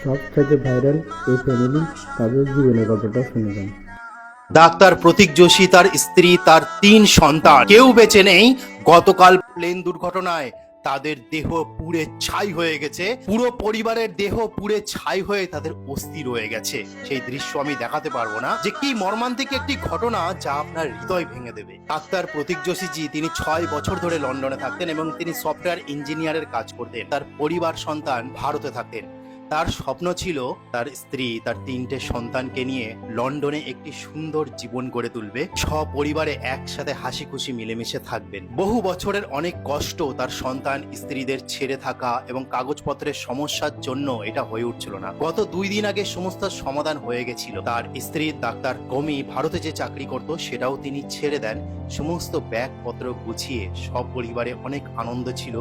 সবথেকে ভাইরাল এই ফ্যামিলি, তাদের জীবনের গল্পটা শুনে যান। ডাক্তার প্রতীক যোশী, তার স্ত্রী, তার 3 সন্তান, কেউ বেঁচে নেই। গতকাল প্লেন দুর্ঘটনায় তাদের দেহ পুড়ে ছাই হয়ে গেছে। পুরো পরিবারের দেহ পুড়ে ছাই হয়ে তাদের অস্থি রয়ে গেছে। সেই দৃশ্য আমি দেখাতে পারবো না, যে কি মর্মান্তিক একটি ঘটনা যা আপনার হৃদয় ভেঙে দেবে। ডাক্তার প্রতীক যোশীজি তিনি 6 বছর ধরে লন্ডনে থাকতেন এবং তিনি সফটওয়্যার ইঞ্জিনিয়ারের কাজ করতেন। তার পরিবার সন্তান ভারতে থাকতেন। তার স্বপ্ন ছিল তার স্ত্রী, তার 3টে সন্তানকে নিয়ে লন্ডনে একটি সুন্দর জীবন গড়ে তুলবে, সপরিবারে একসাথে হাসি খুশি মিলেমিশে থাকবেন। বহু বছরের অনেক কষ্ট তার সন্তান স্ত্রীদের ছেড়ে থাকা এবং কাগজপত্রের সমস্যার জন্য এটা হয়ে উঠছিল না। গত 2 দিন আগে সমস্ত সমাধান হয়ে গেছিল। তার স্ত্রী ডাক্তার কমি ভারতে যে চাকরি করত সেটাও তিনি ছেড়ে দেন। সমস্ত ব্যাগপত্র গুছিয়ে সপরিবারে অনেক আনন্দ ছিল,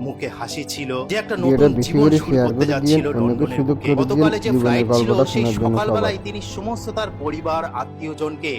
মুখে হাসি ছিল, যে একটা নতুন জীবন শুরু করতে যাচ্ছিল লন্ডনে। গতকালে যে ফ্লাইট ছিল সেই সকালবেলায় তিনি সমস্ত তার পরিবার আত্মীয়জনকে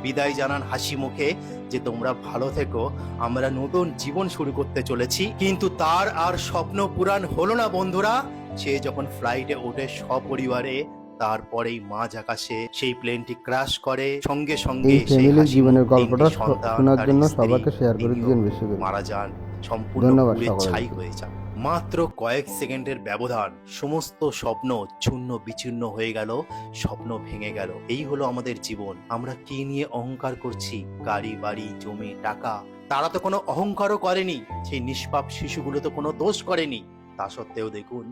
বিদায় জানান হাসি মুখে, যে তোমরা ভালো থেকো, আমরা নতুন জীবন শুরু করতে চলেছি। কিন্তু তার আর স্বপ্ন পূরণ হলো না বন্ধুরা। সে যখন ফ্লাইটে ওঠে সপরিবারে, তারপরেই মাঝ আকাশে সেই প্লেনটি ক্র্যাশ করে। সঙ্গে সঙ্গে এই সেই ফ্যামিলির হাসি জীবনের মুখ গল্পটা 3টে সন্তান, শোনার তার জন্য স্ত্রী, সবাইকে শেয়ার করে তিনিও দিন বেশি করে। মারা যান, সম্পূর্ণ ধন্যবাদ পুড়ে সকলকে। ছাই হয়ে যান। মাত্র কয়েক সেকেন্ডের ব্যবধান, সমস্ত স্বপ্ন চূর্ণ বিচূর্ণ হয়ে গেল, স্বপ্ন ভেঙে গেল। এই হলো আমাদের জীবন। আমরা কি নিয়ে অহংকার করছি? গাড়ি, বাড়ি, জমি, টাকা। তারা তো কোনো অহংকারও করেনি। সেই নিষ্পাপ শিশুগুলো তো কোনো দোষ করেনি। তা সত্ত্বেও দেখুন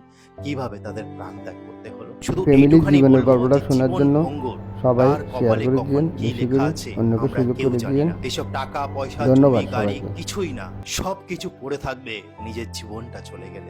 কিভাবে তাদের প্রাণ ত্যাগ করতে হলো। শুধু ফ্যামিলির এইটুখানি জীবনের বলবো গল্পটা যে শোনার জীবন জন্য ভঙ্গুর, সবাই কার শেয়ার কপালে করে কখন দিন কি বেশি লেখা করে, আছে অন্যকে আমরা সুযোগ কেউ করে জানি দিন। না। এসব টাকা পয়সা, ধন্যবাদ জমি, গাড়ি সবাইকে। কিছুই না। সবকিছু পড়ে থাকবে নিজের জীবনটা চলে গেলে।